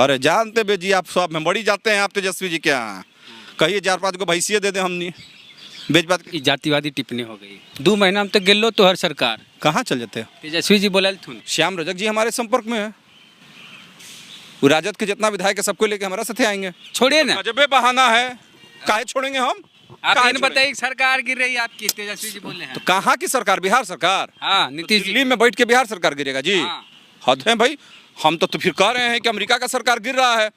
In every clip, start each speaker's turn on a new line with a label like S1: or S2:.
S1: अरे जानते बे जी, आप सब में बड़ी जाते हैं आप तेजस्वी जी के यहाँ। कहिए 4-5 को भैंसिए दे दे हमने बेच बात
S2: ई जातिवादी टिप्पणी हो गई 2 महीना में तो गेलो तो हर सरकार
S1: कहाँ चल जाते हैं।
S2: तेजस्वी जी बोलल थुन
S1: श्याम रजक जी हमारे संपर्क में है, वो राजद के जितना विधायक है सबको लेके हमारे साथ आएंगे।
S2: छोड़िए ना,
S1: अजबे बहाना है, काहे छोड़ेंगे हम।
S2: आप
S1: काहे
S2: इन
S1: छोड़ेंगे?
S2: बताइए सरकार गिर रही है आपकी, तेजस्वी जी बोले हैं।
S1: तो कहाँ की सरकार? बिहार सरकार।
S2: हाँ, नीतीश जी।
S1: दिल्ली में बैठ के बिहार सरकार गिरेगा जी?
S2: हाँ।
S1: हद है भाई। हम तो फिर कह रहे हैं कि अमेरिका का सरकार गिर रहा है,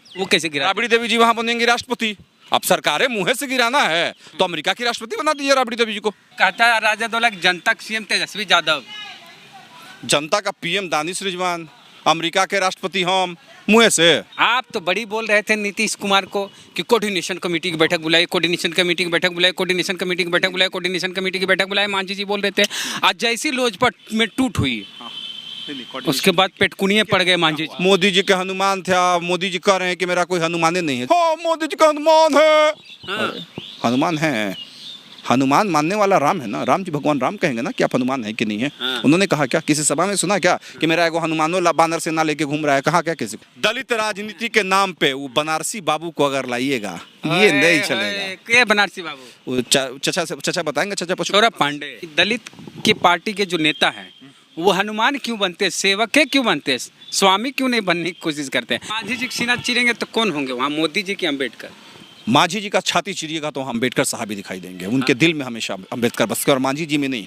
S2: वो कैसे गिरा?
S1: राबड़ी देवी जी वहां बनेंगी राष्ट्रपति। अब सरकारें मुंह से गिराना है तो अमेरिका की राष्ट्रपति बना दीजिए राबड़ी देवी जी को।
S2: कहता राजद वाला जनता का सीएम तेजस्वी यादव,
S1: जनता का पीएम दानिश रिजवान, अमेरिका के राष्ट्रपति हम, मुंह से।
S2: आप तो बड़ी बोल रहे थे नीतीश कुमार को कि कोऑर्डिनेशन कमेटी की बैठक बुलाई, कोऑर्डिनेशन कमेटी की बैठक बुलाई, कोऑर्डिनेशन कमेटी की बैठक बुलाई, कोऑर्डिनेशन कमेटी की बैठक बुलाई, मांझी जी बोल रहे थे। आज जैसी लोजपा में टूट हुई उसके बाद पेटकुनिये पड़ गए मांझी जी।
S1: मोदी जी के हनुमान थे, आप मोदी जी कह रहे हैं कि मेरा कोई हनुमाने नहीं है। हाँ, मोदी जी का हनुमान है।
S2: हाँ।
S1: हनुमान है, हनुमान मानने वाला राम है ना। राम जी भगवान राम कहेंगे ना कि आप हनुमान है कि नहीं है।
S2: हाँ।
S1: उन्होंने कहा क्या, किसी सभा में सुना क्या कि मेरा एगो हनुमानो बानर सेना लेके घूम रहा है? कहा क्या किसी को? दलित राजनीति के नाम पे वो बनारसी बाबू को अगर लाइएगा ये नहीं चलेगा।
S2: के बनारसी बाबू?
S1: वो चचा बताएंगे, चचा पशु
S2: सौरभ पांडे। दलित की पार्टी के जो नेता हैं वो हनुमान क्यों बनते हैं, सेवक है क्यों बनते हैं, स्वामी क्यों नहीं बनने की कोशिश करते हैं? मांझी जी सीना चीरेंगे तो कौन होंगे वहाँ, मोदी जी की अम्बेडकर?
S1: मांझी जी का छाती चिरिएगा तो अम्बेडकर साहब ही दिखाई देंगे। उनके दिल में हमेशा अम्बेडकर बसते, और मांझी जी में नहीं,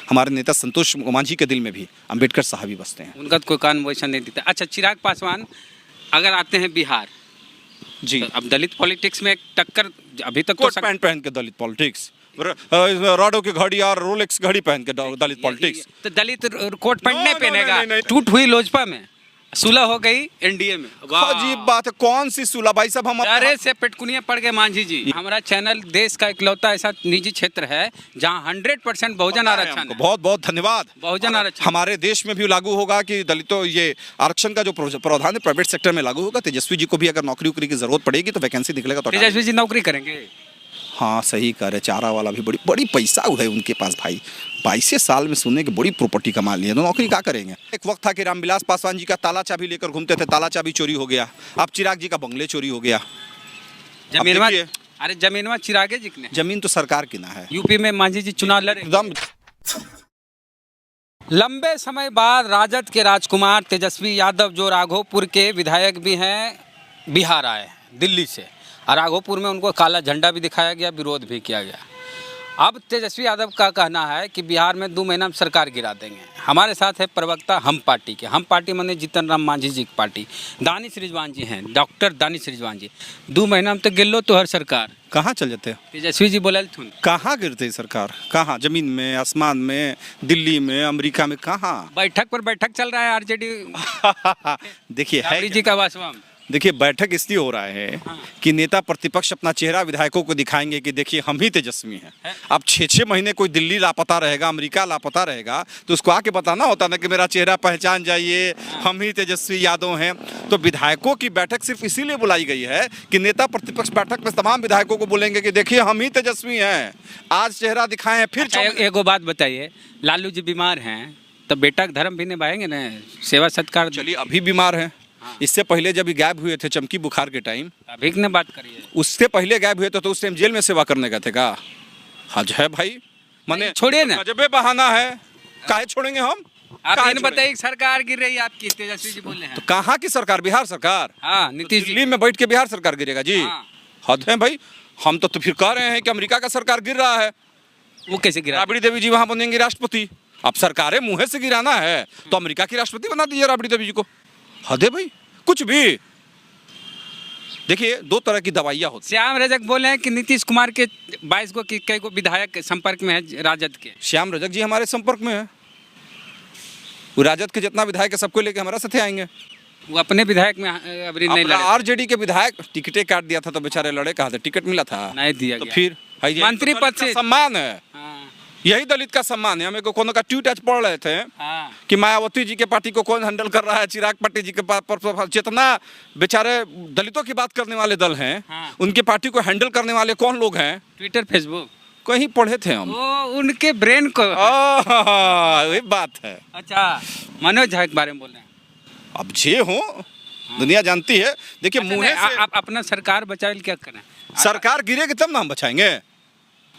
S1: हमारे नेता संतोष मांझी के दिल में भी अम्बेडकर साहब ही बसते हैं।
S2: उनका तो कोई कान वैसा नहीं देता। अच्छा, चिराग पासवान अगर आते हैं बिहार
S1: जी,
S2: तो अब दलित पॉलिटिक्स में एक टक्कर अभी तक
S1: कोट पैंट पहन के दलित पॉलिटिक्स, रॉडो की घड़ी और रोलेक्स घड़ी पहन के दलित पॉलिटिक्स।
S2: तो दलित कोट पैंट नहीं
S1: नहीं,
S2: पहनेगा।
S1: नहीं।
S2: टूट हुई लोजपा में, सुलह हो गई एनडीए में।
S1: अजीब बात है, कौन सी सुलह भाई साहब? हम
S2: अरे से पेटकुनिया पड़ गए मांझी जी। हमारा चैनल देश का इकलौता ऐसा निजी क्षेत्र है जहां 100% बहुजन आरक्षण है।
S1: बहुत बहुत धन्यवाद।
S2: बहुजन आरक्षण
S1: हमारे देश में भी लागू होगा कि दलितों ये आरक्षण का जो प्रावधान है प्राइवेट सेक्टर में लागू होगा। तेजस्वी जी को भी अगर नौकरी उकरी की जरूरत पड़ेगी तो वैकेंसी निकलेगा तो
S2: तेजस्वी जी नौकरी करेंगे।
S1: हाँ सही कह रहे, चारा वाला भी बड़ी पैसा है उनके पास भाई। 22 साल में सुनने की बड़ी प्रॉपर्टी कमा ली है, तो नौकरी क्या करेंगे? एक वक्त था कि रामविलास पासवान जी का ताला चाबी लेकर घूमते थे, ताला चाबी चोरी हो गया। अब चिराग जी का बंगले चोरी हो गया।
S2: जमीनवा, अरे जमीनवा चिरागे जी ने,
S1: जमीन तो सरकार की ना है।
S2: यूपी में मांझी जी चुनाव लड़े।
S1: एकदम
S2: लंबे समय बाद राजद के राजकुमार तेजस्वी यादव, जो राघोपुर के विधायक भी हैं, बिहार आए दिल्ली से, और राघोपुर में उनको काला झंडा भी दिखाया गया, विरोध भी किया गया। अब तेजस्वी यादव का कहना है कि बिहार में 2 महीना में सरकार गिरा देंगे। हमारे साथ है प्रवक्ता हम पार्टी के, हम पार्टी माने जीतन राम मांझी जी की पार्टी, दानिश रिजवान जी हैं, डॉक्टर दानिश रिजवान जी। 2 महीना में तो गिर लो तो हर सरकार
S1: कहाँ चल जाते हैं?
S2: तेजस्वी जी बोले थुन
S1: कहाँ गिरते सरकार? कहाँ? जमीन में, आसमान में, दिल्ली में, अमेरिका में, कहाँ?
S2: बैठक पर बैठक चल रहा है आरजेडी
S1: देखिए है
S2: जी का वासवाम।
S1: देखिए बैठक इसलिए हो रहा है कि नेता प्रतिपक्ष अपना चेहरा विधायकों को दिखाएंगे कि देखिए हम ही तेजस्वी हैं। अब 6-6 महीने कोई दिल्ली लापता रहेगा, अमेरिका लापता रहेगा, तो उसको आके बताना होता ना कि मेरा चेहरा पहचान जाइए, हम ही तेजस्वी यादव हैं। तो विधायकों की बैठक सिर्फ इसीलिए बुलाई गई है कि नेता प्रतिपक्ष बैठक में तमाम विधायकों को बोलेंगे कि देखिए हम ही तेजस्वी हैं, आज चेहरा दिखाएं। फिर
S2: एक बात बताइए, लालू जी बीमार हैं तो बेटा का धर्म भी निभाएंगे ना, सेवा सत्कार।
S1: चलिए अभी बीमार हैं, इससे पहले जब गायब हुए थे चमकी बुखार के टाइम,
S2: अभी ने बात करिए,
S1: उससे पहले गायब हुए थे तो उस टाइम जेल में सेवा करने गए थे का? हज है भाई, माने
S2: छोड़िए ना,
S1: अजबे बहाना है, काहे छोड़ेंगे हम।
S2: आप इन बताइए सरकार गिर रही है आपकी, तेजस्वी जी बोले हैं।
S1: तो कहाँ की सरकार? बिहार सरकार।
S2: हाँ, नीतीश
S1: दिल्ली में बैठ के बिहार सरकार गिरेगा जी?
S2: हाँ।
S1: हद है भाई। हम तो फिर कह रहे हैं कि अमेरिका का सरकार गिर रहा है,
S2: वो कैसे गिरा?
S1: राबड़ी देवी जी वहां बनेंगी राष्ट्रपति। अब सरकारें मुंह से गिराना है तो अमेरिका की राष्ट्रपति बना दीजिए राबड़ी देवी जी को। हद है भाई, कुछ भी। देखिए 2 तरह की दवाइयाँ होती हैं।
S2: श्याम रजक बोले हैं कि नीतीश कुमार के 22 को कई को विधायक संपर्क में है राजद के।
S1: श्याम रजक जी हमारे संपर्क में है, वो राजद के जितना विधायक है सबको लेके हमारे साथ आएंगे।
S2: वो अपने विधायक में अभी नहीं लड़े,
S1: आरजेडी के विधायक टिकटें काट दिया था तो बेचारे लड़े, कहा था टिकट मिला था,
S2: नहीं दिया
S1: तो
S2: गया।
S1: फिर
S2: मंत्री पद से
S1: सम्मान है,
S2: हाँ,
S1: यही दलित का सम्मान है। हमें को कोनो का ट्वीट आज पढ़ रहे थे
S2: हाँ।
S1: कि मायावती जी के पार्टी को कौन हैंडल कर रहा है, चिराग पार्टी जी के जितना बेचारे दलितों की बात करने वाले दल हैं,
S2: हाँ।
S1: उनके पार्टी को हैंडल करने वाले कौन लोग हैं?
S2: ट्विटर फेसबुक
S1: कहीं पढ़े थे हम।
S2: वो उनके ब्रेन को।
S1: वही बात है।
S2: अच्छा, मनोज झा के बारे में बोल रहे हैं।
S1: अब जे हो दुनिया जानती है। देखिए मुँह से
S2: आप अपना सरकार बचाए क्या करें?
S1: सरकार गिरेगी तब ना हम बचाएंगे।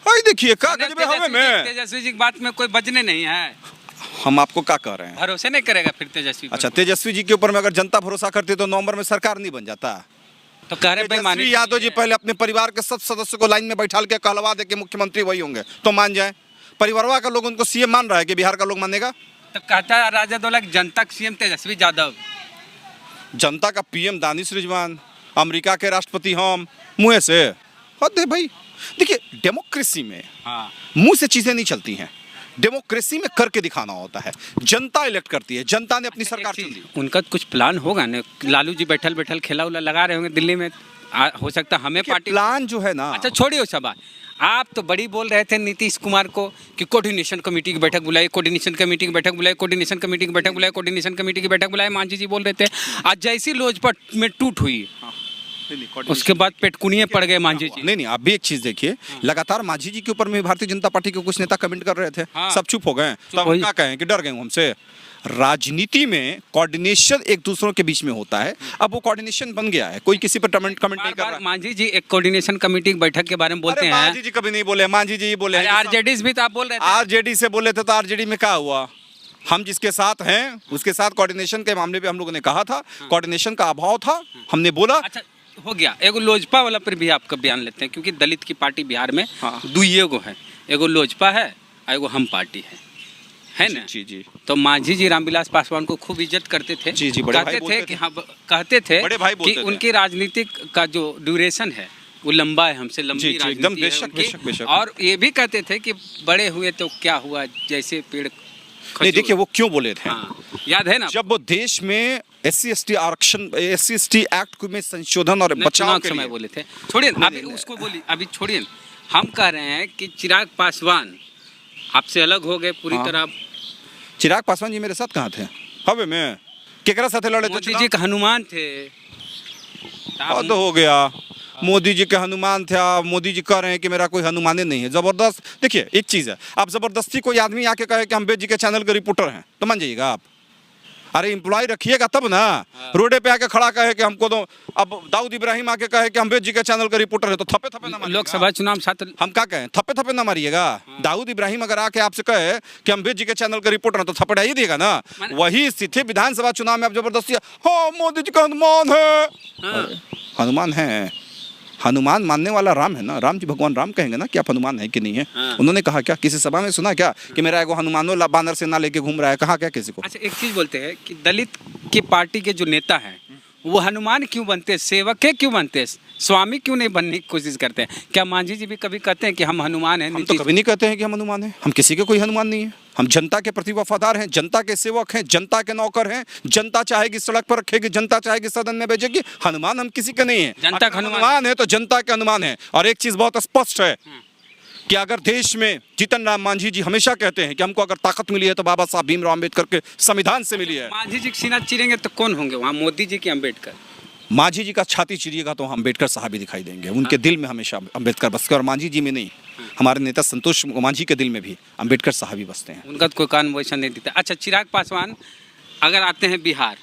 S1: भाई देखिए का गजबे हमें में
S2: तेजस्वी जी की बात में कोई बजने नहीं है।
S1: हम आपको क्या कह रहे हैं?
S2: भरोसे नहीं करेगा फिर तेजस्वी पर?
S1: अच्छा, तेजस्वी जी के ऊपर में अगर जनता भरोसा करती तो नवंबर में सरकार नहीं बन जाता।
S2: तो कह रहे बेईमानी
S1: तेजस्वी यादव जी पहले अपने परिवार के सब सदस्यों को लाइन में बैठाल के कहलवा दे कि मुख्यमंत्री वही होंगे तो मान जाए। परिवारवा का लोग उनको सीएम मान रहा है कि बिहार का लोग मानेगा?
S2: तो कहता है राजद वाला जनता का सीएम तेजस्वी यादव,
S1: जनता का पीएम दानिश रिजवान, अमेरिका के राष्ट्रपति हम, मुँह से हद है भाई। देखिए डेमोक्रेसी में
S2: हाँ
S1: मुंह से चीजें नहीं चलती हैं, डेमोक्रेसी में करके दिखाना होता है। जनता इलेक्ट करती है, जनता ने अपनी सरकार चुनी।
S2: उनका कुछ प्लान होगा ना, लालू जी बैठल बैठल खेला उला लगा रहे होंगे दिल्ली में, हो सकता हमें पार्टी
S1: प्लान जो है ना।
S2: अच्छा छोड़िए वो सब। आप तो बड़ी बोल रहे थे नीतीश कुमार को कि कोऑर्डिनेशन कमेटी की बैठक बुलाई, कोऑर्डिनेशन कमेटी की बैठक बुलाई, कोऑर्डिनेशन कमेटी की बैठक बुलाई, कोऑर्डिनेशन कमेटी की बैठक बुलाई, मांझी जी बोल रहे थे। आज जैसी लोजपा में टूट हुई उसके बाद पेटकुनिये पड़ गए मांझी जी।
S1: नहीं आप भी एक चीज देखिए, लगातार मांझी जी के ऊपर में भारतीय जनता पार्टी के कुछ नेता कमेंट कर रहे थे, सब चुप हो गए। तब हम क्या कहें कि डर गए हमसे। राजनीति में कोऑर्डिनेशन एक दूसरों के बीच में होता है, अब वो कोऑर्डिनेशन बन गया है, कोई किसी पर कमेंट नहीं कर रहा।
S2: मांझी जी एक कोऑर्डिनेशन कमेटी की बैठक के बारे में बोलते हैं।
S1: मांझी जी कभी नहीं बोले, मांझी जी बोले
S2: आरजेडी भी तो आप बोल रहे थे।
S1: आरजेडी से बोले थे तो आरजेडी में क्या हुआ? हम जिसके साथ हैं उसके साथ कोऑर्डिनेशन के मामले पे हम लोगों ने कहा था, कोऑर्डिनेशन का अभाव था, हमने बोला।
S2: अच्छा हो गया। एगो लोजपा वाला पर भी आपका बयान लेते हैं, क्योंकि दलित की पार्टी बिहार में दुइएगो है, एगो लोजपा है और एगो हम पार्टी है ना? जी। तो मांझी जी रामविलास पासवान को खूब इज्जत करते थे।
S1: जी
S2: कहते थे कि हाँ, कहते थे कि उनकी राजनीतिक का जो ड्यूरेशन है वो लंबा है, हमसे लंबी
S1: एकदम बेशक।
S2: और ये भी कहते थे कि बड़े हुए तो क्या हुआ, जैसे पेड़।
S1: नहीं देखिए वो क्यों बोले थे,
S2: याद है ना? जब
S1: वो देश में SC/ST आरक्षण, SC/ST एक्ट में संशोधन और बचाव के
S2: समय बोले थे। छोड़िए अभी उसको बोलिए, अभी छोड़िए। हम कह रहे हैं कि चिराग पासवान आपसे अलग हो गए पूरी तरह।
S1: चिराग पासवान जी मेरे साथ कहाँ थे? हवे में केकरा साथे लड़े थे?
S2: मोदी जी का हनुमान थे।
S1: हद हो गया, मोदी जी के हनुमान थे। मोदी जी कह रहे हैं कि मेरा कोई हनुमाने नहीं है। जबरदस्त। देखिए एक चीज है, आप जबरदस्ती कोई आदमी आके कहे कि अम्बेड जी के चैनल के रिपोर्टर हैं तो मान जाइएगा आप? अरे एम्प्लॉय रखिएगा तब ना। रोडे पे आके खड़ा कहे कि हमको दो। अब दाऊद इब्राहिम आके कहे कि अम्बेड जी के चैनल का रिपोर्टर है तो थप्पे ना मारिएगा।
S2: लोकसभा चुनाव साथ
S1: हम क्या कहें, थप्पे ना मारिएगा। दाऊद इब्राहिम अगर आके आपसे कहे कि अम्बेड जी के चैनल का रिपोर्टर है तो थप्पड़ ही देगा ना। वही स्थिति विधानसभा चुनाव में आप जबरदस्ती हाँ मोदी जी का हनुमान है। हनुमान है, हनुमान मानने वाला राम है ना। राम जी भगवान राम कहेंगे ना कि आप हनुमान है कि नहीं है। उन्होंने कहा क्या, किसी सभा में सुना क्या कि मेरा एगो हनुमानो बानर सेना लेके घूम रहा है? कहा क्या किसी को?
S2: अच्छा एक चीज बोलते हैं कि दलित की पार्टी के जो नेता हैं वो हनुमान क्यों बनते हैं, सेवक क्यों बनते हैं, स्वामी क्यों नहीं बनने की कोशिश करते हैं? क्या मांझी जी भी कभी कहते हैं कि हम हनुमान हैं?
S1: हम तो कभी नहीं कहते हैं कि हम हनुमान हैं। हम किसी के कोई हनुमान नहीं है। हम जनता के प्रति वफादार हैं, जनता के सेवक हैं, जनता के नौकर हैं। जनता चाहेगी सड़क पर रखेगी, जनता चाहेगी सदन में भेजेगी। हनुमान हम किसी के नहीं है।
S2: जनता का
S1: हनुमान है तो जनता के हनुमान है। और एक चीज बहुत स्पष्ट है कि अगर देश में जीतन राम मांझी जी हमेशा कहते हैं कि हमको अगर ताकत मिली है तो बाबा साहब भीमराव अम्बेडकर के संविधान से मिली है।
S2: मांझी जी सीना चीरेंगे तो कौन होंगे वहाँ, मोदी जी की अम्बेडकर?
S1: मांझी जी का छाती चिरिएगा तो हम अम्बेडकर साहब ही दिखाई देंगे। उनके दिल में हमेशा अम्बेडकर बसते, और मांझी जी में नहीं, हमारे नेता संतोष मांझी के दिल में भी अम्बेडकर साहब ही बसते हैं।
S2: उनका तो कोई कान वैसा नहीं देता। अच्छा चिराग पासवान अगर आते हैं बिहार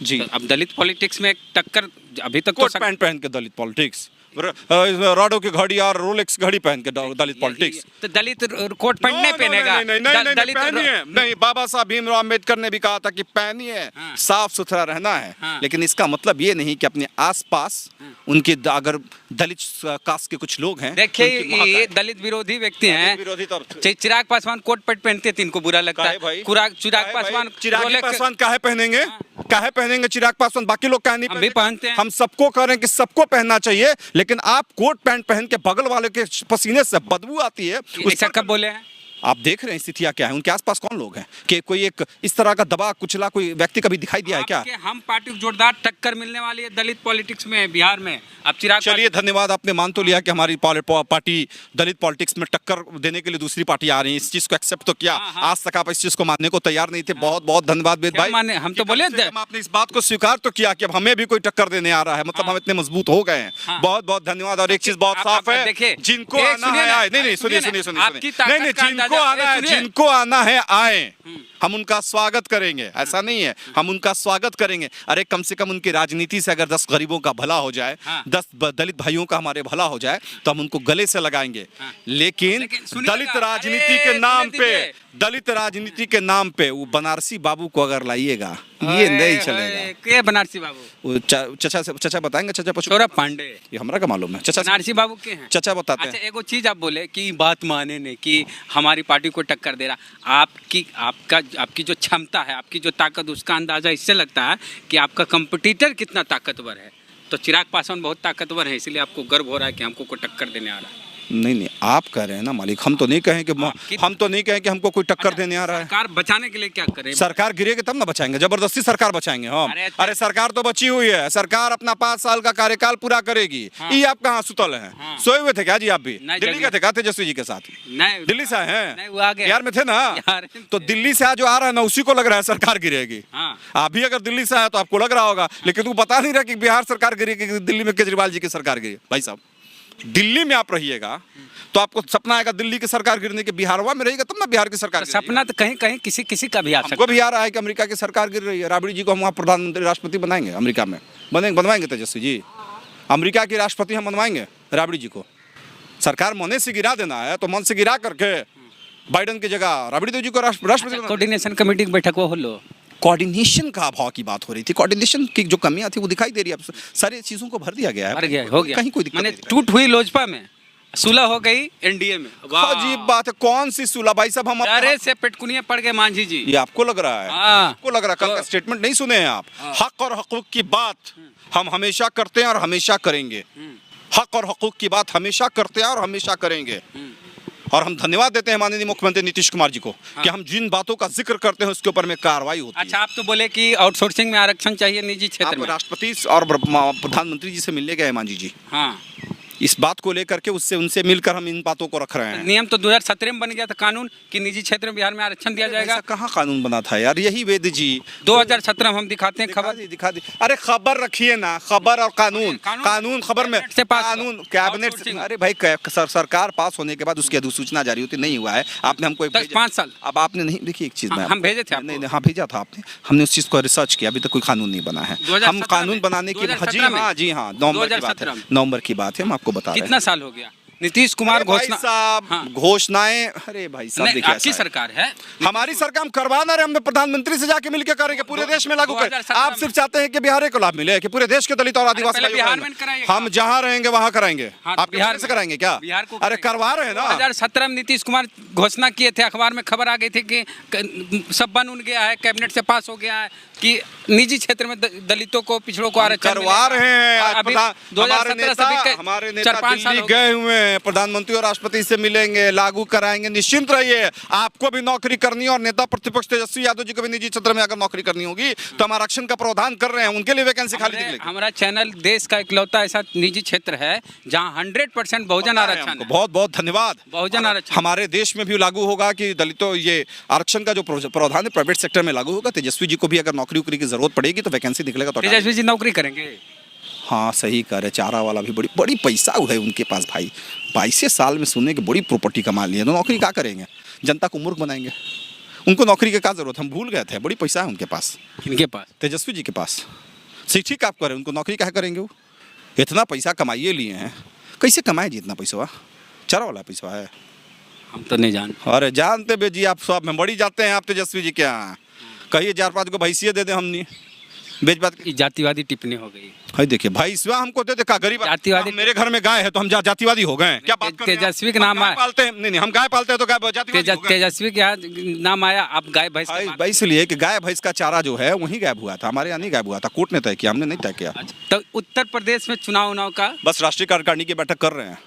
S1: जी,
S2: तो अब दलित पॉलिटिक्स में एक टक्कर अभी तक
S1: कोट पैंट पहन के दलित पॉलिटिक्स, राडो की घड़ी और रोलेक्स घड़ी पहन के दलित पॉलिटिक्स।
S2: तो दलित कोट पैंट नहीं पहनेगा?
S1: नहीं, बाबा साहब भीमराव अम्बेडकर ने भी कहा था कि पहनिए, साफ सुथरा रहना है। लेकिन इसका मतलब ये नहीं कि अपने आसपास उनके अगर दलित कास्ट के कुछ लोग हैं,
S2: देखिए ये दलित विरोधी व्यक्ति हैं। चिराग पासवान कोट पैंट पहनते थे, इनको बुरा लगता है। चिराग पासवान
S1: काहे पहनेंगे? काहे पहनेंगे चिराग पासवान? बाकी लोग काहे नहीं
S2: पहनते हैं?
S1: हम सबको कह रहे हैं कि सबको पहनना चाहिए, लेकिन आप कोट पैंट पहन के बगल वाले के पसीने से बदबू आती है।
S2: उसका कब बोले हैं?
S1: आप देख रहे हैं स्थितियां क्या है, उनके आसपास कौन लोग हैं कि कोई एक इस तरह का दबा कुचला कोई व्यक्ति कभी दिखाई दिया है क्या?
S2: हम पार्टी को जोरदार टक्कर मिलने वाली है दलित पॉलिटिक्स में बिहार में। अब चिराग,
S1: चलिए धन्यवाद, आपने मान तो लिया कि हमारी पार्टी दलित पॉलिटिक्स में टक्कर देने के लिए दूसरी पार्टी आ रही है। इस चीज को एक्सेप्ट तो किया। आज तक आप इस चीज को मानने को तैयार नहीं थे। बहुत बहुत धन्यवाद वेद भाई।
S2: हम तो बोले
S1: आपने इस बात को स्वीकार तो किया कि अब हमें भी कोई टक्कर देने आ रहा है, मतलब हम इतने मजबूत हो गए हैं। बहुत बहुत धन्यवाद। और एक चीज बहुत साफ है, जिनको आना है, नहीं सुनिए, जिनको आना है, जिनको आना है आए, हम उनका स्वागत करेंगे, ऐसा नहीं है, हम उनका स्वागत करेंगे। अरे कम से कम उनकी राजनीति से अगर 10 गरीबों का भला हो जाए, 10 दलित भाइयों का हमारे भला हो जाए तो हम उनको गले से लगाएंगे। लेकिन दलित राजनीति के नाम पे, दलित राजनीति के नाम पे वो बनारसी बाबू को अगर लाइएगा, ये नहीं चलेगा।
S2: के बनारसी बाबू?
S1: वो चचा बताएंगे, चचा
S2: सौरभ पांडे,
S1: ये हमरा का मालूम है। चचा
S2: बनारसी बाबू के हैं?
S1: चचा बताते
S2: अच्छा,
S1: हैं।
S2: एगो चीज आप बोले कि बात माने ने कि हमारी पार्टी को टक्कर दे रहा, आपकी जो क्षमता है, आपकी जो ताकत, उसका अंदाजा इससे लगता है कि आपका कंपटीटर कितना ताकतवर है। तो चिराग पासवान बहुत ताकतवर है, इसलिए आपको गर्व हो रहा है कि हमको कोई टक्कर देने आ रहा है।
S1: नहीं, आप कह रहे हैं ना मालिक, हम तो नहीं कहें कि हमको कोई टक्कर देने आ रहा है।
S2: सरकार बचाने के लिए क्या करे?
S1: सरकार गिरेगी तब ना बचाएंगे, जबरदस्ती सरकार बचाएंगे हम? अरे सरकार तो बची हुई है, सरकार अपना 5 साल का कार्यकाल पूरा करेगी। ये आप कहाँ सुतल हैं? सोए हुए थे क्या जी? आप भी दिल्ली गए थे क्या तेजस्वी जी के साथ?
S2: नहीं,
S1: दिल्ली से आए हैं?
S2: वो आ गए
S1: बिहार में थे ना? तो दिल्ली से आज जो आ रहा है ना, उसी को लग रहा है सरकार गिरेगी। आप भी अगर दिल्ली से आए तो आपको लग रहा होगा, लेकिन तू बता नहीं रहा कि बिहार सरकार गिरेगी, दिल्ली में केजरीवाल जी की सरकार गिरी। भाई साहब, दिल्ली में आप रहिएगा तो आपको सपना आएगा दिल्ली की सरकार गिरने के, बिहारवा में रहिएगा तब ना बिहार की सरकार।
S2: सपना तो कहीं कहीं किसी का भी आ सकता है।
S1: हमको भी आ रहा है कि अमेरिका की सरकार गिर रही है, राबड़ी जी को हम वहाँ प्रधानमंत्री राष्ट्रपति बनाएंगे, अमेरिका में बनवाएंगे तेजस्वी जी, अमेरिका की राष्ट्रपति हम बनवाएंगे राबड़ी जी को। सरकार मन से गिरा देना है तो मन से गिरा करके बाइडन की जगह राबड़ी देव जी को राष्ट्रपति।
S2: कोऑर्डिनेशन कमेटी की बैठक वो हो लो।
S1: कोऑर्डिनेशन का अभाव की बात हो रही थी, कोऑर्डिनेशन की जो कमियां थी वो दिखाई दे रही है। अब सारी चीजों को भर दिया गया है,
S2: भर गया, हो गया,
S1: कहीं कोई दिक्कत नहीं।
S2: टूट हुई लोजपा में सुलह हो गई एनडीए में।
S1: अजीब बात है, कौन सी सुलह भाई साहब? हम
S2: अरे से पेटकुनिया पड़ गए मांझी जी।
S1: ये आपको लग रहा है? आपको लग रहा है? कल का स्टेटमेंट नहीं सुने हैं आप? हक और हकूक की बात हम हमेशा करते हैं और हमेशा करेंगे। हक और हकूक की बात हमेशा करते हैं और हमेशा करेंगे। और हम धन्यवाद देते हैं माननीय मुख्यमंत्री नीतीश कुमार जी को कि हम जिन बातों का जिक्र करते हैं उसके ऊपर में कार्रवाई होती है।
S2: अच्छा, आप तो बोले कि आउटसोर्सिंग में आरक्षण चाहिए निजी क्षेत्र में।
S1: राष्ट्रपति और प्रधानमंत्री जी से मिलने गए मांझी जी।
S2: हाँ,
S1: इस बात को लेकर के उनसे मिलकर हम इन बातों को रख रहे हैं।
S2: नियम तो 2017 में बन गया था कानून कि निजी क्षेत्र में बिहार में आरक्षण दिया जाएगा।
S1: कहाँ कानून बना था यार? यही वेद जी
S2: 2017 में हम दिखाते हैं खबर।
S1: दिखा दी। अरे खबर रखिए ना, खबर और कानून खबर में कानून कैबिनेट से। अरे भाई सरकार पास होने के बाद उसकी अधिसूचना जारी होती नहीं हुआ है। आपने हमको
S2: 5 साल
S1: अब आपने नहीं देखिए एक चीज में
S2: हम भेजे थे।
S1: नहीं, हाँ भेजा था आपने, हमने उस चीज को रिसर्च किया, अभी तक कोई कानून नहीं बना है। हम कानून बनाने की जी हाँ नवंबर की बात है, हम आपको बता रहे हैं।
S2: कितना साल हो गया? नीतीश कुमार
S1: घोषणाएं। अरे भाई साहब देखिए,
S2: आपकी सरकार है,
S1: हमारी सरकार, हम करवाना रहे, हम प्रधानमंत्री से जाके मिलकर करेंगे, पूरे देश में लागू करें। आप सिर्फ चाहते हैं कि बिहार को लाभ मिले, कि पूरे देश के दलित और आदिवासी हम जहां रहेंगे वहां कराएंगे। आप बिहार से कराएंगे क्या? अरे करवा रहे हैं ना।
S2: 2017 में नीतीश कुमार घोषणा किए थे, अखबार में खबर आ गई थी कि सब बन उन गया है, कैबिनेट से पास हो गया है कि निजी क्षेत्र में दलितों को, पिछड़ों को आरक्षण
S1: करवा रहे हैं। हमारे नेता दिल्ली गए हुए हैं, प्रधानमंत्री और राष्ट्रपति से मिलेंगे, लागू कराएंगे, निश्चिंत रहिए। आपको भी नौकरी करनी है और नेता प्रतिपक्ष तेजस्वी यादव जी को भी निजी क्षेत्र में अगर नौकरी करनी होगी तो हम आरक्षण का प्रावधान कर रहे हैं, उनके लिए वैकेंसी खाली निकलेगी।
S2: हमारा चैनल देश का इकलौता ऐसा निजी क्षेत्र है जहां 100% बहुजन आरक्षण है।
S1: बहुत बहुत धन्यवाद।
S2: बहुजन आरक्षण
S1: हमारे देश में भी लागू होगा कि दलितों ये आरक्षण का जो प्रावधान है प्राइवेट सेक्टर में लागू होगा। तेजस्वी जी को भी अगर नौकरी की जरूरत पड़ेगी तो वैकेंसी निकलेगा तो
S2: तेजस्वी जी नौकरी करेंगे।
S1: हाँ सही कह रहे, चारा वाला भी बड़ी पैसा है उनके पास भाई। 22 साल में सुनने की बड़ी प्रॉपर्टी कमा ली है, तो नौकरी क्या करेंगे? जनता को मूर्ख बनाएंगे। उनको नौकरी की क्या जरूरत? हम भूल गए थे, बड़ी पैसा है उनके पास।
S2: किनके पास?
S1: तेजस्वी जी के पास। ठीक आप करें, उनको नौकरी क्या करेंगे? वो इतना पैसा कमाइए लिए हैं, कैसे कमाए जी इतना पैसा? चारा वाला पैसा है,
S2: हम तो नहीं जानते।
S1: अरे जानते बे जी, आप सब में बड़ी जाते हैं आप तेजस्वी जी के यहाँ। कहिए 4-5 को भैंसिया दे दे, हमने बेच बात की
S2: जातिवादी टिप्पणी हो गई
S1: है। देखिए भाई इसमें हमको दे का गरीब
S2: जातिवादी,
S1: मेरे घर में गाय है तो हम जातिवादी हो गए? क्या बात कर रहे हैं?
S2: तेजस्वी का नाम आया,
S1: पालते हैं नहीं, हम गाय पालते हैं तो गाय जातिवादी।
S2: तेजस्वी के यहाँ नाम आया, आप गाय भैंस
S1: भाई इसलिए कि गाय भैंस का चारा जो है वही गायब हुआ था, हमारे यहाँ नहीं गायब हुआ था, कोर्ट ने तय किया, हमने नहीं तय किया।
S2: तो उत्तर प्रदेश में चुनाव का
S1: बस राष्ट्रीय कार्यकारिणी की बैठक कर रहे हैं,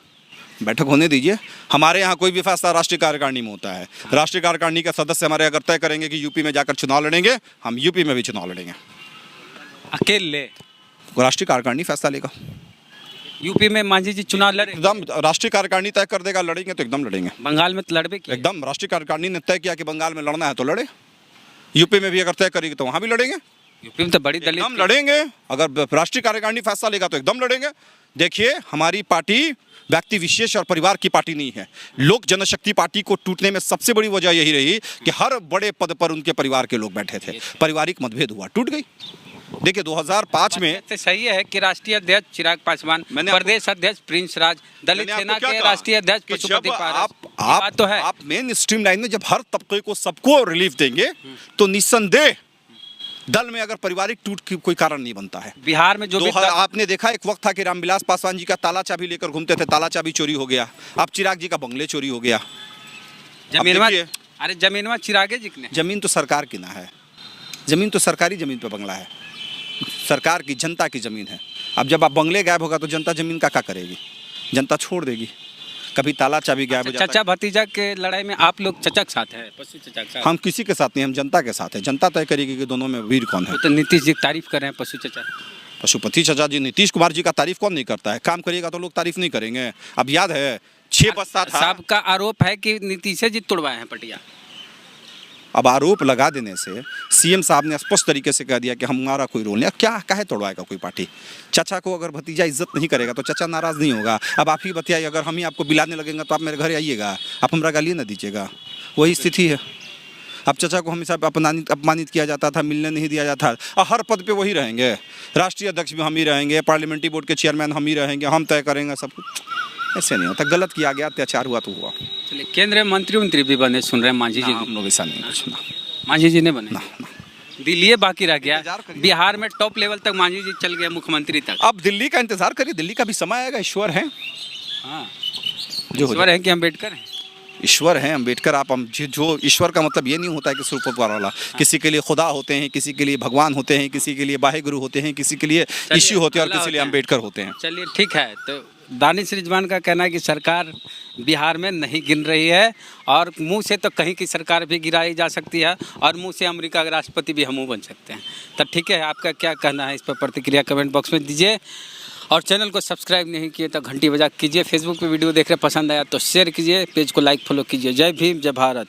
S1: बैठक होने दीजिए। हमारे यहाँ कोई भी फैसला राष्ट्रीय कार्यकारिणी में होता है। राष्ट्रीय कार्यकारिणी के सदस्य हमारे अगर तय करेंगे कि यूपी में जाकर चुनाव लड़ेंगे, हम यूपी में भी चुनाव लड़ेंगे
S2: अकेले।
S1: राष्ट्रीय कार्यकारिणी फैसला लेगा।
S2: यूपी में मांझी जी चुनाव लड़े,
S1: एकदम राष्ट्रीय कार्यकारिणी तय कर देगा, लड़ेंगे तो एकदम लड़ेंगे।
S2: बंगाल में तो लड़बे की
S1: एकदम राष्ट्रीय कार्यकारिणी ने तय किया कि बंगाल में लड़ना है तो लड़े, यूपी में भी अगर तय करेगी तो वहाँ भी लड़ेंगे।
S2: यूपी में तो बड़ी दलित
S1: एकदम लड़ेंगे। अगर राष्ट्रीय कार्यकारिणी फैसला लेगा तो एकदम लड़ेंगे। देखिए, हमारी पार्टी व्यक्ति विशेष और परिवार की पार्टी नहीं है। लोक जनशक्ति पार्टी को टूटने में सबसे बड़ी वजह यही रही कि हर बड़े पद पर उनके परिवार के लोग बैठे थे, पारिवारिक मतभेद हुआ, टूट गई। देखिए 2005 में
S2: तो सही है कि राष्ट्रीय अध्यक्ष चिराग पासवान, प्रदेश अध्यक्ष प्रिंस राज, दलित सेना के राष्ट्रीय अध्यक्ष पशुपति पारस,
S1: आप
S2: तो है।
S1: आप मेन स्ट्रीम लाइन में जब हर तबके को सबको रिलीफ देंगे तो निस्संदेह दल में अगर पारिवारिक टूट की कोई कारण नहीं बनता है।
S2: बिहार में जो भी
S1: आपने देखा, एक वक्त था कि रामविलास पासवान जी का ताला चाबी लेकर घूमते थे, ताला चाबी चोरी हो गया। अब चिराग जी का बंगले चोरी हो गया।
S2: जमीनवा, अरे जमीनवा चिरागे जी ने,
S1: जमीन तो सरकार की ना है, जमीन तो सरकारी जमीन पे बंगला है, सरकार की, जनता की जमीन है। अब जब आप बंगले गायब होगा तो जनता जमीन का क्या करेगी? जनता छोड़ देगी। कभी ताला चाबी गायब हो जाता है।
S2: चाचा भतीजा के लड़ाई में आप लोग चचा के साथ है, पशु चचा के साथ?
S1: हम किसी के साथ नहीं, हम जनता के साथ है। जनता तय करेगी कि दोनों में वीर कौन है।
S2: तो नीतीश जी तारीफ कर रहे हैं पशु चचा,
S1: पशुपति चचा जी, नीतीश कुमार जी का तारीफ कौन नहीं करता है? काम करिएगा तो लोग तारीफ नहीं करेंगे। अब याद है 6 बस्ता था।
S2: सबका आरोप है कि नीतीश जी तोड़वाए हैं पटिया।
S1: अब आरोप लगा देने से सीएम साहब ने स्पष्ट तरीके से कह दिया कि हमारा कोई रोल नहीं। क्या काहे तोड़वाएगा कोई पार्टी? चाचा को अगर भतीजा इज्जत नहीं करेगा तो चाचा नाराज नहीं होगा। अब आप ही बताइए, अगर हम ही आपको बिलाने लगेंगे तो आप मेरे घर आइएगा, आप हमारा गाली ना दीजिएगा। वही स्थिति है। अब चाचा को हमेशा अपमानित किया जाता था, मिलने नहीं दिया जाता था। हर पद पे वही रहेंगे, राष्ट्रीय अध्यक्ष भी हम ही रहेंगे, पार्लियामेंट्री बोर्ड के चेयरमैन हम ही रहेंगे, हम तय करेंगे सब कुछ। ऐसे नहीं होता, गलत किया गया, अत्याचार हुआ तो हुआ।
S2: चलिए, केंद्रीय मंत्री भी बने, सुन रहे हैं मांझी जी।
S1: हम लोग ऐसा नहीं कुछ ना,
S2: मांझी जी ने बने
S1: ना।
S2: दिल्ली बाकी रह गया। बिहार में टॉप लेवल तक मांझी जी चल गए, मुख्यमंत्री तक।
S1: अब दिल्ली का इंतजार करिए, दिल्ली का भी समय आएगा। ईश्वर है,
S2: हाँ,
S1: जो
S2: ईश्वर है कि अम्बेडकर है?
S1: ईश्वर है, अम्बेडकर। आप जो ईश्वर का मतलब ये नहीं होता है कि सिर्फ ऊपर वाला। किसी के लिए खुदा होते हैं, किसी के लिए भगवान होते हैं, किसी के लिए बाहे गुरु होते हैं, किसी के लिए ईशु होते हैं और किसी लिए अम्बेडकर होते हैं।
S2: चलिए ठीक है। तो दानिश रिजवान का कहना है कि सरकार बिहार में नहीं गिन रही है और मुंह से तो कहीं की सरकार भी गिराई जा सकती है और मुंह से अमेरिका के राष्ट्रपति भी हम बन सकते हैं। तो ठीक है, आपका क्या कहना है इस पर प्रतिक्रिया कमेंट बॉक्स में दीजिए और चैनल को सब्सक्राइब नहीं किए तो घंटी बजा कीजिए। फेसबुक पे वीडियो देख रहे पसंद आया तो शेयर कीजिए, पेज को लाइक फॉलो कीजिए। जय भीम, जय भारत।